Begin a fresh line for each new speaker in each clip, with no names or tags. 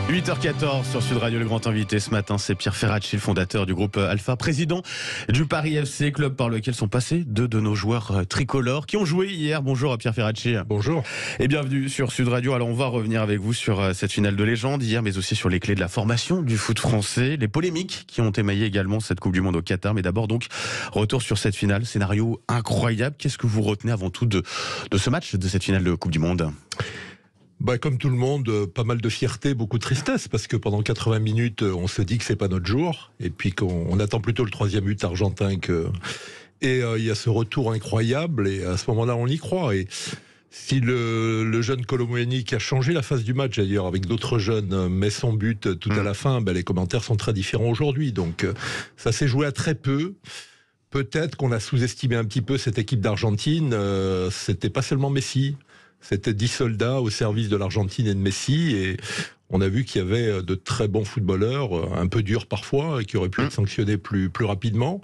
8h14 sur Sud Radio, le grand invité ce matin, c'est Pierre Ferracci, le fondateur du groupe Alpha, président du Paris FC, club par lequel sont passés deux de nos joueurs tricolores qui ont joué hier. Bonjour à Pierre Ferracci.
Bonjour.
Et bienvenue sur Sud Radio. Alors on va revenir avec vous sur cette finale de légende hier, mais aussi sur les clés de la formation du foot français, les polémiques qui ont émaillé également cette Coupe du Monde au Qatar. Mais d'abord donc, retour sur cette finale, scénario incroyable. Qu'est-ce que vous retenez avant tout de ce match, de cette finale de Coupe du Monde ?
Comme tout le monde, pas mal de fierté, beaucoup de tristesse, parce que pendant 80 minutes, on se dit que c'est pas notre jour, et puis qu'on attend plutôt le troisième but argentin et il y a ce retour incroyable, et à ce moment-là, on y croit. Et si le jeune Kolo Muani, qui a changé la phase du match d'ailleurs avec d'autres jeunes, met son but tout à la fin, les commentaires sont très différents aujourd'hui. Donc ça s'est joué à très peu. Peut-être qu'on a sous-estimé un petit peu cette équipe d'Argentine. C'était pas seulement Messi. C'était 10 soldats au service de l'Argentine et de Messi, et on a vu qu'il y avait de très bons footballeurs, un peu durs parfois, qui auraient pu être sanctionnés plus rapidement,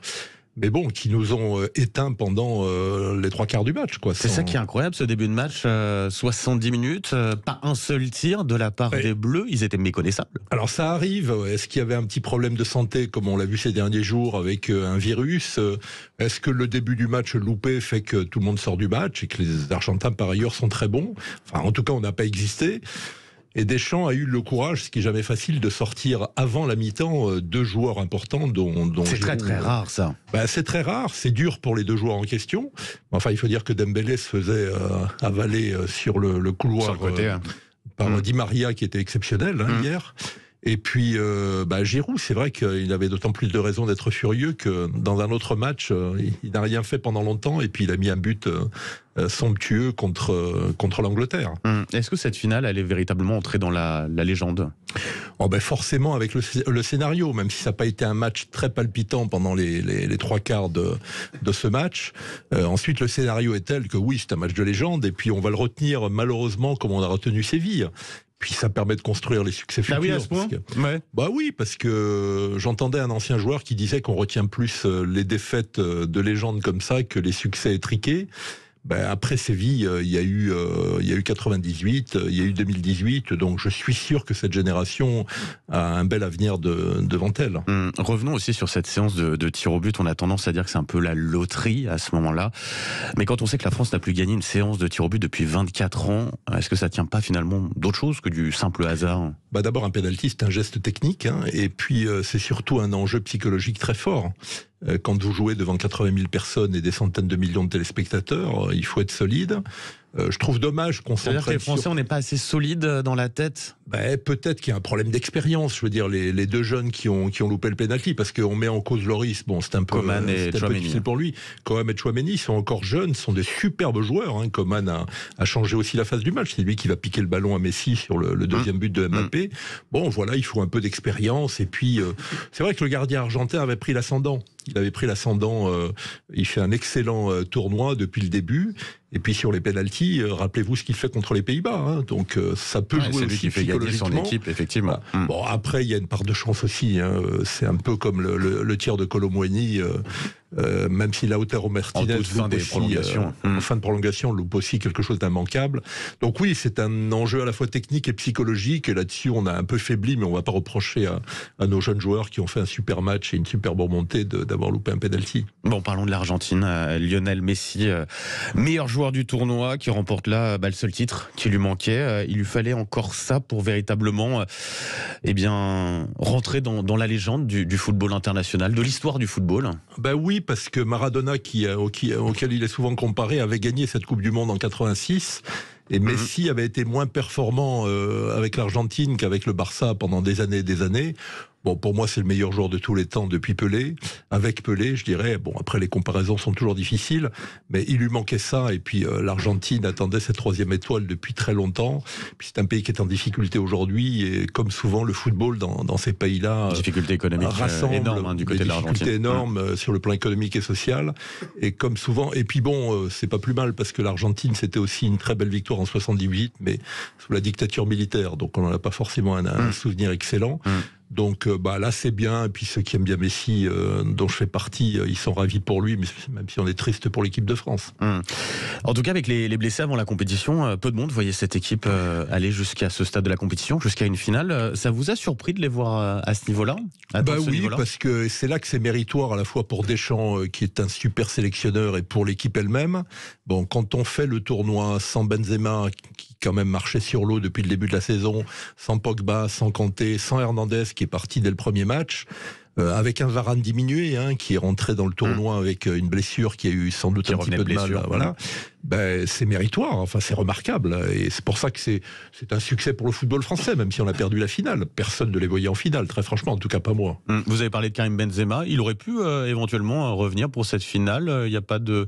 mais bon, qui nous ont éteints pendant les trois quarts du match, quoi.
C'est ça qui est incroyable, ce début de match, 70 minutes, pas un seul tir de la part des Bleus, ils étaient méconnaissables.
Alors ça arrive, est-ce qu'il y avait un petit problème de santé, comme on l'a vu ces derniers jours, avec un virus ? Est-ce que le début du match loupé fait que tout le monde sort du match, et que les Argentins par ailleurs sont très bons ? Enfin, en tout cas, on n'a pas existé. Et Deschamps a eu le courage, ce qui est jamais facile, de sortir avant la mi-temps deux joueurs importants dont
c'est Giroud. Très rare ça.
C'est très rare, c'est dur pour les deux joueurs en question. Enfin, il faut dire que Dembélé se faisait avaler sur le couloir
sur le côté,
par Di Maria, qui était exceptionnel hier. Et puis Giroud, c'est vrai qu'il avait d'autant plus de raisons d'être furieux que dans un autre match, il n'a rien fait pendant longtemps, et puis il a mis un but somptueux contre l'Angleterre.
Est-ce que cette finale, elle est véritablement entrée dans la légende ?
Forcément avec le scénario, même si ça n'a pas été un match très palpitant pendant les trois quarts de ce match. Ensuite, le scénario est tel que oui, c'est un match de légende, et puis on va le retenir malheureusement comme on a retenu Séville. Puis ça permet de construire les succès futurs.
Ah oui, à ce point ?
Oui, parce que j'entendais un ancien joueur qui disait qu'on retient plus les défaites de légende comme ça que les succès étriqués. Après Séville, il y a eu 98, il y a eu 2018, donc je suis sûr que cette génération a un bel avenir devant elle.
Revenons aussi sur cette séance de tir au but. On a tendance à dire que c'est un peu la loterie à ce moment-là. Mais quand on sait que la France n'a plus gagné une séance de tir au but depuis 24 ans, est-ce que ça tient pas finalement d'autre chose que du simple hasard ?
D'abord, un pénalty, c'est un geste technique, et puis c'est surtout un enjeu psychologique très fort. Quand vous jouez devant 80 000 personnes et des centaines de millions de téléspectateurs, il faut être solide. Je trouve dommage qu'on s'entraîne.
C'est-à-dire que les Français, on n'est pas assez solide dans la tête ?
Peut-être qu'il y a un problème d'expérience. Je veux dire, les deux jeunes qui ont loupé le pénalty, parce qu'on met en cause Lloris. C'est un peu difficile pour lui. Coman et Tchouaméni sont encore jeunes, sont des superbes joueurs. Coman a changé aussi la phase du match. C'est lui qui va piquer le ballon à Messi sur le deuxième but de Mbappé. Voilà, il faut un peu d'expérience. Et puis, c'est vrai que le gardien argentin avait pris l'ascendant. Il fait un excellent tournoi depuis le début. Et puis sur les pénaltys, rappelez-vous ce qu'il fait contre les Pays-Bas. Donc ça peut jouer aussi psychologiquement. C'est lui qui fait gagner son
équipe, effectivement.
Après, il y a une part de chance aussi. C'est un peu comme le tir de Kolo Muani. Même si Lautaro Martinez en fin de prolongation loupe aussi quelque chose d'immanquable. Donc oui, c'est un enjeu à la fois technique et psychologique, et là-dessus on a un peu faibli, mais on ne va pas reprocher à nos jeunes joueurs qui ont fait un super match et une superbe remontée d'avoir loupé un penalty.
Parlons de l'Argentine. Lionel Messi, meilleur joueur du tournoi, qui remporte là le seul titre qui lui manquait. Il lui fallait encore ça pour véritablement rentrer dans la légende du football international, de l'histoire du football.
Oui, parce que Maradona, auquel il est souvent comparé, avait gagné cette Coupe du Monde en 86. Et Messi avait été moins performant avec l'Argentine qu'avec le Barça pendant des années et des années. Pour moi, c'est le meilleur joueur de tous les temps depuis Pelé. Avec Pelé, je dirais, après les comparaisons sont toujours difficiles, mais il lui manquait ça. Et puis l'Argentine attendait cette troisième étoile depuis très longtemps. Puis c'est un pays qui est en difficulté aujourd'hui, et comme souvent, le football dans ces pays-là
difficulté économique rassemble énorme du côté de l'Argentine.
Difficulté énorme sur le plan économique et social. Et comme souvent, et puis c'est pas plus mal, parce que l'Argentine, c'était aussi une très belle victoire en 78, mais sous la dictature militaire. Donc on n'en a pas forcément un souvenir excellent. Donc là c'est bien, et puis ceux qui aiment bien Messi, dont je fais partie, ils sont ravis pour lui, mais même si on est triste pour l'équipe de France.
En tout cas, avec les blessés avant la compétition, peu de monde voyait cette équipe aller jusqu'à ce stade de la compétition, jusqu'à une finale. Ça vous a surpris de les voir à ce niveau-là?
Oui, parce que c'est là que c'est méritoire à la fois pour Deschamps, qui est un super sélectionneur, et pour l'équipe elle-même. Bon, quand on fait le tournoi sans Benzema, qui quand même marchait sur l'eau depuis le début de la saison, sans Pogba, sans Kanté, sans Hernandez, qui est parti dès le premier match, avec un Varane diminué, qui est rentré dans le tournoi avec une blessure qui a eu sans doute un petit peu de mal. Voilà. C'est méritoire, enfin c'est remarquable, et c'est pour ça que c'est un succès pour le football français, même si on a perdu la finale. Personne ne les voyait en finale, très franchement, en tout cas pas moi.
Vous avez parlé de Karim Benzema, il aurait pu éventuellement revenir pour cette finale. Il n'y a pas de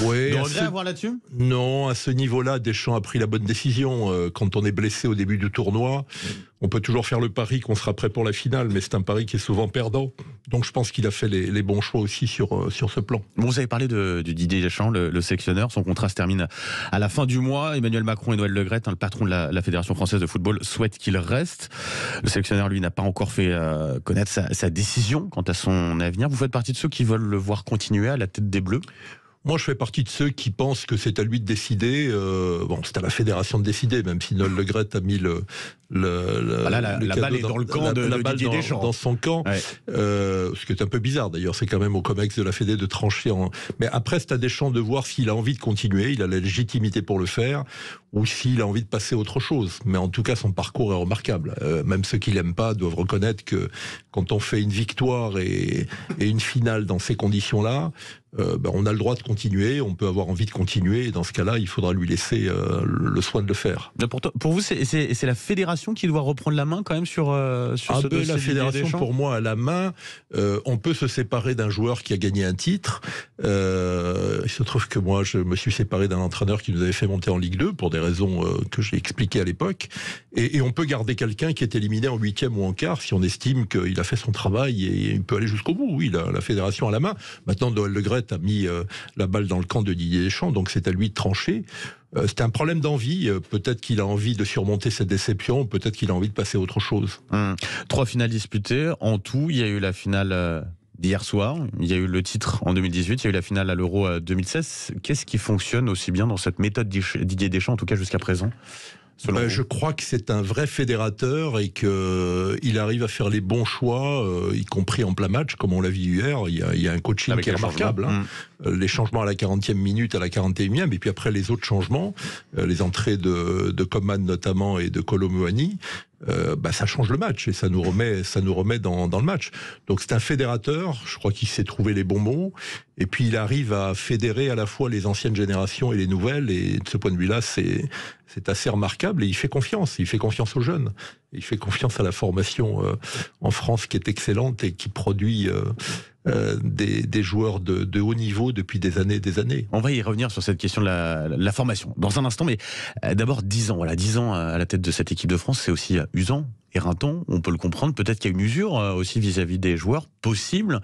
regret à voir là-dessus?
Non, à ce niveau-là, Deschamps a pris la bonne décision. Quand on est blessé au début du tournoi, on peut toujours faire le pari qu'on sera prêt pour la finale, mais c'est un pari qui est souvent perdant. Donc je pense qu'il a fait les bons choix aussi sur ce plan.
Vous avez parlé de Didier Deschamps, le sélectionneur. Son contrat se termine à la fin du mois. Emmanuel Macron et Noël Le Graët, le patron de la Fédération française de football, souhaitent qu'il reste. Le sélectionneur, lui, n'a pas encore fait connaître sa décision quant à son avenir. Vous faites partie de ceux qui veulent le voir continuer à la tête des Bleus?
Moi, je fais partie de ceux qui pensent que c'est à lui de décider. C'est à la fédération de décider, même si Noël Le Graët a mis
la balle est dans le camp de Didier Deschamps.
Dans son camp. Ouais. Ce qui est un peu bizarre, d'ailleurs. C'est quand même au COMEX de la Fédé de trancher. Mais après, c'est à Deschamps de voir s'il a envie de continuer. Il a la légitimité pour le faire. Ou s'il a envie de passer à autre chose. Mais en tout cas, son parcours est remarquable. Même ceux qui l'aiment pas doivent reconnaître que quand on fait une victoire et une finale dans ces conditions-là, on a le droit de continuer, on peut avoir envie de continuer, et dans ce cas-là, il faudra lui laisser le soin de le faire.
Pour vous, c'est la fédération qui doit reprendre la main quand même sur ce dossier?
La fédération, pour moi, a la main. On peut se séparer d'un joueur qui a gagné un titre. Il se trouve que moi, je me suis séparé d'un entraîneur qui nous avait fait monter en Ligue 2 pour des raisons que j'ai expliquées à l'époque. Et on peut garder quelqu'un qui est éliminé en 8e ou en quart si on estime qu'il a fait son travail et il peut aller jusqu'au bout. Oui, la fédération a la main. Maintenant, Noël Le Graët a mis la balle dans le camp de Didier Deschamps, donc c'est à lui de trancher. C'est un problème d'envie. Peut-être qu'il a envie de surmonter cette déception, peut-être qu'il a envie de passer à autre chose.
3 finales disputées. En tout, il y a eu la finale d'hier soir, il y a eu le titre en 2018, il y a eu la finale à l'Euro 2016. Qu'est-ce qui fonctionne aussi bien dans cette méthode Didier Deschamps, en tout cas jusqu'à présent?
Je crois que c'est un vrai fédérateur et qu'il arrive à faire les bons choix, y compris en plein match, comme on l'a vu hier. Il y a un coaching qui est remarquable. Les changements à la 40e minute, à la 41e, et puis après les autres changements, les entrées de Coman notamment et de Kolo Muani, ça change le match et ça nous remet dans le match. Donc c'est un fédérateur, je crois qu'il sait trouver les bons mots, et puis il arrive à fédérer à la fois les anciennes générations et les nouvelles, et de ce point de vue-là, c'est assez remarquable, et il fait confiance aux jeunes, il fait confiance à la formation en France qui est excellente et qui produit des joueurs de haut niveau depuis des années et des années.
On va y revenir sur cette question de la formation dans un instant, mais d'abord 10 ans. Voilà, 10 ans à la tête de cette équipe de France, c'est aussi usant, éreintant, on peut le comprendre. Peut-être qu'il y a une usure aussi vis-à-vis des joueurs possible.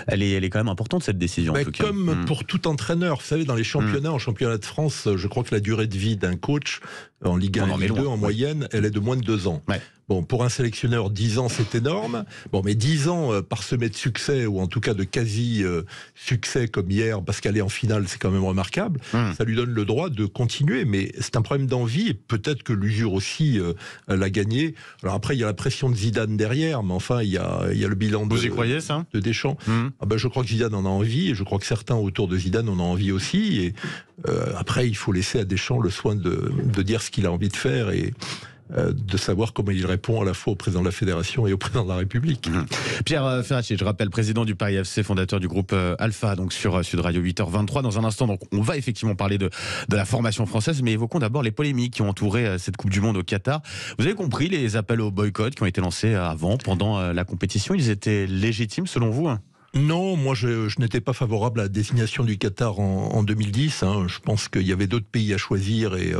Elle est quand même importante, cette décision. En tout cas.
Comme pour tout entraîneur, vous savez, dans les championnats, en championnat de France, je crois que la durée de vie d'un coach en Ligue 1 et Ligue 2, en moyenne, elle est de moins de 2 ans. Ouais. Bon, pour un sélectionneur, 10 ans, c'est énorme. Bon, mais 10 ans parsemés de succès, ou en tout cas de quasi-succès comme hier, parce qu'aller en finale, c'est quand même remarquable. Ça lui donne le droit de continuer, mais c'est un problème d'envie, et peut-être que l'usure aussi l'a gagné. Alors après, il y a la pression de Zidane derrière, mais enfin, il y a le bilan
Vous y croyez, ça
de Deschamps. Je crois que Zidane en a envie, et je crois que certains autour de Zidane en ont envie aussi. Et après, il faut laisser à Deschamps le soin de dire ce qu'il a envie de faire, et de savoir comment il répond à la fois au président de la Fédération et au président de la République.
Pierre Ferracci, je rappelle, président du Paris FC, fondateur du groupe Alpha, donc sur Sud Radio, 8h23. Dans un instant, donc, on va effectivement parler de la formation française, mais évoquons d'abord les polémiques qui ont entouré cette Coupe du Monde au Qatar. Vous avez compris les appels au boycott qui ont été lancés avant, pendant la compétition, ils étaient légitimes selon vous?
Non, moi je n'étais pas favorable à la désignation du Qatar en 2010. Je pense qu'il y avait d'autres pays à choisir et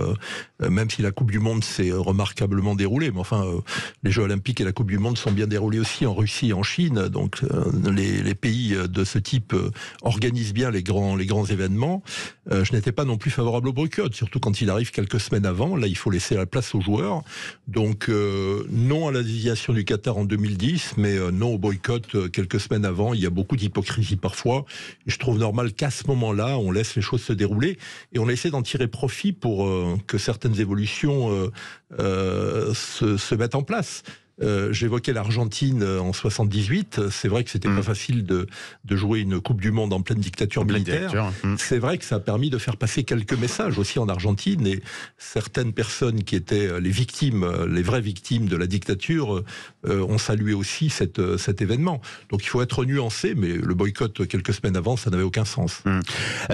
même si la Coupe du Monde s'est remarquablement déroulée, mais enfin les Jeux Olympiques et la Coupe du Monde sont bien déroulés aussi en Russie et en Chine. Donc les pays de ce type organisent bien les grands événements. Je n'étais pas non plus favorable au boycott, surtout quand il arrive quelques semaines avant. Là, il faut laisser la place aux joueurs. Donc non à la désignation du Qatar en 2010, mais non au boycott quelques semaines avant. Il y a beaucoup d'hypocrisie parfois. Et je trouve normal qu'à ce moment-là, on laisse les choses se dérouler et on essaie d'en tirer profit pour que certaines évolutions se mettent en place. J'évoquais l'Argentine en 78. C'est vrai que c'était pas facile de jouer une Coupe du Monde en pleine dictature militaire. C'est vrai que ça a permis de faire passer quelques messages aussi en Argentine et certaines personnes qui étaient les victimes, les vraies victimes de la dictature, ont salué aussi cet événement. Donc il faut être nuancé, mais le boycott quelques semaines avant, ça n'avait aucun sens.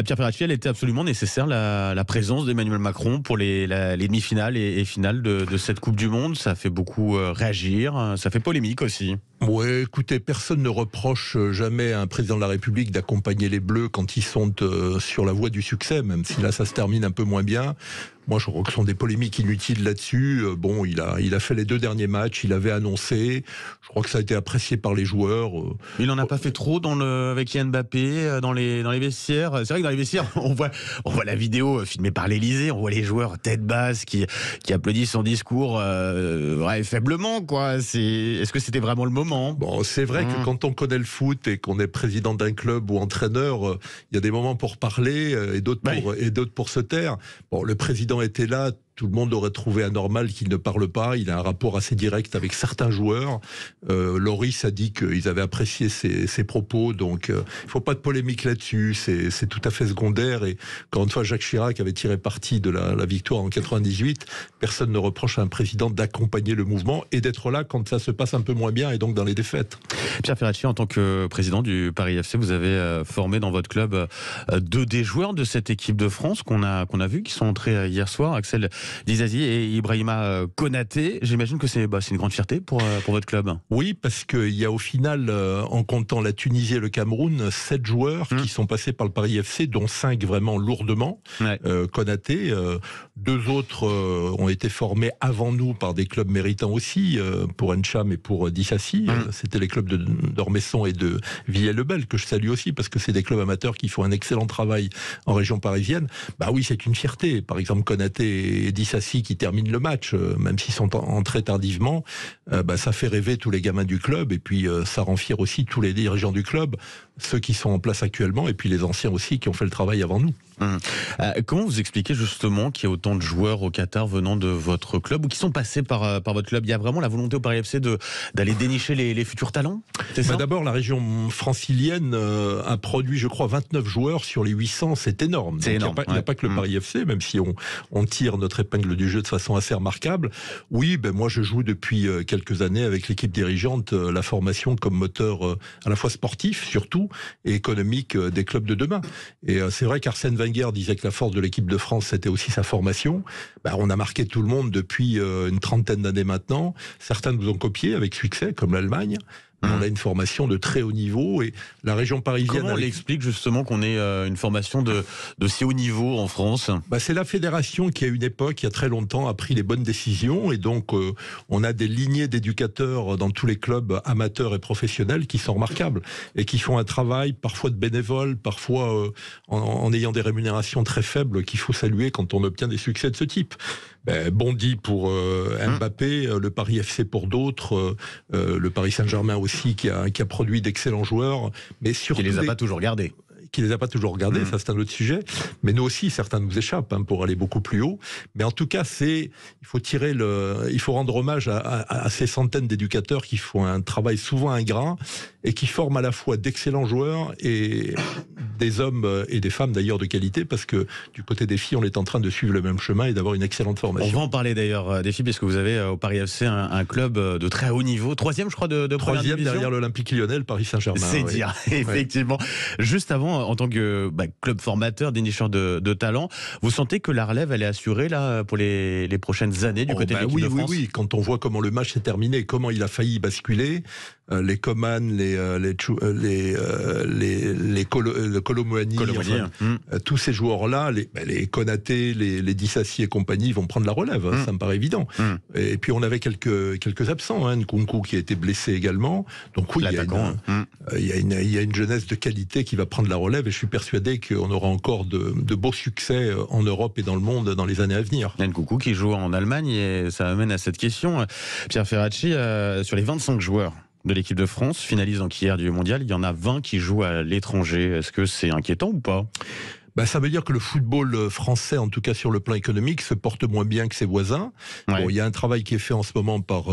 Pierre Ferracci, elle était absolument nécessaire, la présence d'Emmanuel Macron pour les demi-finales et finales de cette Coupe du Monde. Ça a fait beaucoup réagir. Ça fait polémique aussi.
Ouais, écoutez, personne ne reproche jamais à un président de la République d'accompagner les Bleus quand ils sont sur la voie du succès, même si là ça se termine un peu moins bien. Moi, je crois que ce sont des polémiques inutiles là-dessus. Bon, il a fait les 2 derniers matchs, il avait annoncé. Je crois que ça a été apprécié par les joueurs.
Mais il n'en a pas fait trop avec Kylian Mbappé dans les vestiaires. C'est vrai que dans les vestiaires, on voit la vidéo filmée par l'Élysée, on voit les joueurs tête basse qui applaudissent son discours faiblement, quoi. Est-ce que c'était vraiment le moment?
Bon, c'est vrai que quand on connaît le foot et qu'on est président d'un club ou entraîneur, il y a des moments pour parler et d'autres pour se taire. Bon, le président était là. Tout le monde aurait trouvé anormal qu'il ne parle pas. Il a un rapport assez direct avec certains joueurs. Loris a dit qu'ils avaient apprécié ses propos. Donc, il ne faut pas de polémique là-dessus. C'est tout à fait secondaire. Et encore une fois, Jacques Chirac avait tiré parti de la victoire en 98. Personne ne reproche à un président d'accompagner le mouvement et d'être là quand ça se passe un peu moins bien et donc dans les défaites.
Pierre Ferracci, en tant que président du Paris FC, vous avez formé dans votre club 2 des joueurs de cette équipe de France qu'on a vu, qui sont entrés hier soir, Axel Disasi et Ibrahima Konaté. J'imagine que c'est une grande fierté pour votre club.
Oui, parce qu'il y a au final, en comptant la Tunisie et le Cameroun, 7 joueurs qui sont passés par le Paris FC, dont 5 vraiment lourdement. Ouais. Konaté, 2 autres ont été formés avant nous par des clubs méritants aussi, pour Encham et pour Disasi. C'était les clubs d'Ormesson et de Villers-le-Bel, que je salue aussi, parce que c'est des clubs amateurs qui font un excellent travail en région parisienne. Bah oui, c'est une fierté. Par exemple, Konaté et Disasi qui terminent le match, même s'ils sont entrés tardivement, ça fait rêver tous les gamins du club et puis ça rend fier aussi tous les dirigeants du club, ceux qui sont en place actuellement et puis les anciens aussi qui ont fait le travail avant nous.
Comment vous expliquez justement qu'il y a autant de joueurs au Qatar venant de votre club ou qui sont passés par votre club? Il y a vraiment la volonté au Paris FC d'aller dénicher les futurs talents?
D'abord, la région francilienne a produit, je crois, 29 joueurs sur les 800. C'est énorme. Il n'y a pas que le Paris FC, même si on tire notre épingle du jeu de façon assez remarquable. Oui, moi je joue depuis quelques années avec l'équipe dirigeante la formation comme moteur à la fois sportif surtout et économique des clubs de demain. Et c'est vrai qu'Arsène Wenger disait que la force de l'équipe de France c'était aussi sa formation. On a marqué tout le monde depuis une trentaine d'années maintenant. Certains nous ont copié avec succès, comme l'Allemagne. On a une formation de très haut niveau et la région parisienne...
Comment on l'explique justement qu'on ait une formation de si haut niveau en France?
C'est la fédération qui à une époque, il y a très longtemps, a pris les bonnes décisions et donc on a des lignées d'éducateurs dans tous les clubs amateurs et professionnels qui sont remarquables et qui font un travail parfois de bénévoles, parfois en ayant des rémunérations très faibles qu'il faut saluer quand on obtient des succès de ce type. Bondy pour Mbappé, le Paris FC pour d'autres, le Paris Saint-Germain aussi qui a produit d'excellents joueurs, mais surtout
qui les a pas toujours gardés.
Ça c'est un autre sujet. Mais nous aussi, certains nous échappent pour aller beaucoup plus haut. Mais en tout cas, il faut rendre hommage à ces centaines d'éducateurs qui font un travail souvent ingrat et qui forment à la fois d'excellents joueurs et des hommes et des femmes d'ailleurs de qualité, parce que du côté des filles, on est en train de suivre le même chemin et d'avoir une excellente formation.
On va en parler d'ailleurs des filles, parce que vous avez au Paris FC un club de très haut niveau, 3e je crois de première division. 3e
derrière l'Olympique Lyonnais, le Paris Saint-Germain.
C'est dire, effectivement. Juste avant, en tant que club formateur, dénicheur de talent, vous sentez que la relève elle est assurée là pour les prochaines années du côté de l'équipe de France?
Oui, quand on voit comment le match s'est terminé, comment il a failli basculer, les Coman, le Kolo Muani, tous ces joueurs-là, les Konaté, les Dissassi et compagnie vont prendre la relève, ça me paraît évident. Et puis on avait quelques absents, Nkunku qui a été blessé également. Donc oui, il y a une jeunesse de qualité qui va prendre la relève et je suis persuadé qu'on aura encore de beaux succès en Europe et dans le monde dans les années à venir.
Nkunku qui joue en Allemagne et ça amène à cette question. Pierre Ferracci, sur les 25 joueurs de l'équipe de France, finaliste donc hier du mondial, il y en a 20 qui jouent à l'étranger. Est-ce que c'est inquiétant ou pas ?
Ça veut dire que le football français, en tout cas sur le plan économique, se porte moins bien que ses voisins. Ouais. Bon, il y a un travail qui est fait en ce moment par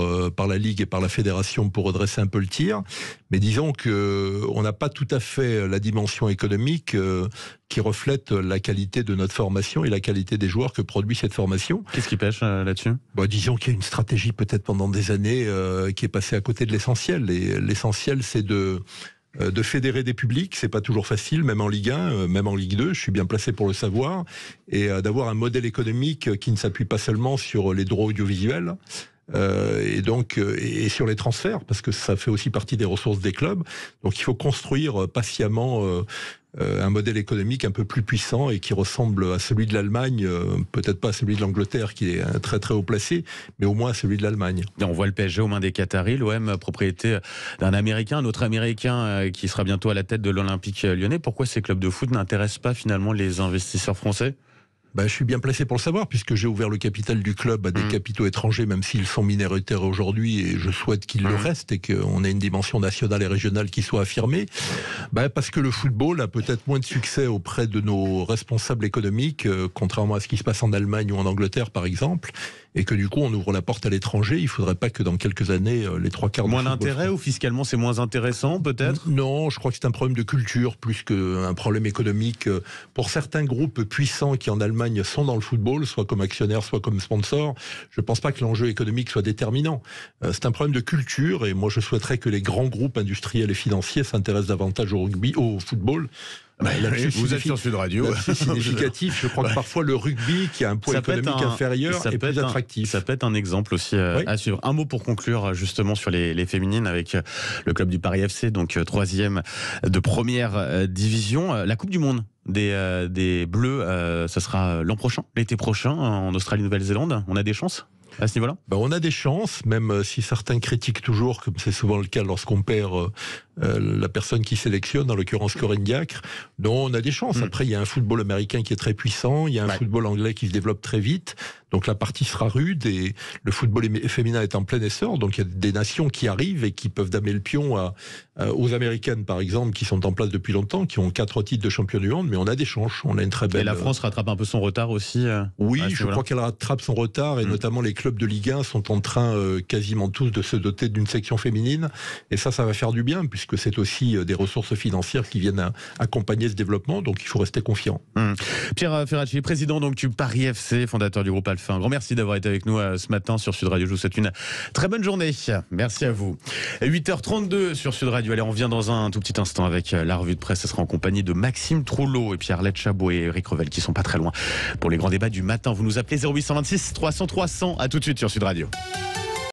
la Ligue et par la Fédération pour redresser un peu le tir. Mais disons qu'on n'a pas tout à fait la dimension économique qui reflète la qualité de notre formation et la qualité des joueurs que produit cette formation.
Qu'est-ce qui pêche là-dessus ?
Disons qu'il y a une stratégie peut-être pendant des années qui est passée à côté de l'essentiel. Et l'essentiel, c'est de fédérer des publics, c'est pas toujours facile, même en Ligue 1, même en Ligue 2, je suis bien placé pour le savoir, et d'avoir un modèle économique qui ne s'appuie pas seulement sur les droits audiovisuels, et sur les transferts, parce que ça fait aussi partie des ressources des clubs. Donc il faut construire patiemment un modèle économique un peu plus puissant et qui ressemble à celui de l'Allemagne, peut-être pas à celui de l'Angleterre qui est très très haut placé, mais au moins à celui de l'Allemagne.
On voit le PSG aux mains des Qataris, l'OM propriété d'un Américain, un autre Américain qui sera bientôt à la tête de l'Olympique Lyonnais. Pourquoi ces clubs de foot n'intéressent pas finalement les investisseurs français ?
Je suis bien placé pour le savoir, puisque j'ai ouvert le capital du club à des capitaux étrangers, même s'ils sont minoritaires aujourd'hui, et je souhaite qu'ils le restent, et qu'on ait une dimension nationale et régionale qui soit affirmée. Parce que le football a peut-être moins de succès auprès de nos responsables économiques, contrairement à ce qui se passe en Allemagne ou en Angleterre, par exemple, et que du coup, on ouvre la porte à l'étranger. Il ne faudrait pas que dans quelques années, les trois quarts
moins d'intérêt ou fiscalement c'est moins intéressant, peut-être ?
Non, je crois que c'est un problème de culture plus qu'un problème économique. Pour certains groupes puissants qui en Allemagne sont dans le football, soit comme actionnaires, soit comme sponsors, je ne pense pas que l'enjeu économique soit déterminant. C'est un problème de culture et moi je souhaiterais que les grands groupes industriels et financiers s'intéressent davantage au football.
Vous êtes sur Sud Radio.
C'est significatif. Je crois que parfois le rugby, qui a un poids économique inférieur, est plus attractif.
Ça peut être un exemple aussi à suivre. Un mot pour conclure justement sur les féminines avec le club du Paris FC, donc 3e de première division. La Coupe du Monde des Bleus, ça sera l'an prochain, l'été prochain, en Australie-Nouvelle-Zélande. On a des chances à ce niveau-là ?
On a des chances, même si certains critiquent toujours, comme c'est souvent le cas lorsqu'on perd la personne qui sélectionne, en l'occurrence Corinne Diacre. Non, on a des chances. Après, il y a un football américain qui est très puissant, il y a un football anglais qui se développe très vite, donc la partie sera rude et le football féminin est en plein essor, donc il y a des nations qui arrivent et qui peuvent damer le pion aux Américaines, par exemple, qui sont en place depuis longtemps, qui ont 4 titres de champion du monde, mais on a des chances, on a une très belle...
Et la France rattrape un peu son retard aussi
Oui, je crois qu'elle rattrape son retard, et notamment les clubs de Ligue 1 sont en train quasiment tous de se doter d'une section féminine, et ça va faire du bien, puisque c'est aussi des ressources financières qui viennent accompagner ce développement, donc il faut rester confiant.
Pierre Ferracci, président donc du Paris FC, fondateur du groupe Alpha. Un grand merci d'avoir été avec nous ce matin sur Sud Radio. Je vous souhaite une très bonne journée. Merci à vous. 8h32 sur Sud Radio. Allez, on revient dans un tout petit instant avec la revue de presse. Ce sera en compagnie de Maxime Trouleau et Pierre-Arlette Chabot et Eric Revel qui sont pas très loin pour les grands débats du matin. Vous nous appelez 0826 300 300. À tout de suite sur Sud Radio.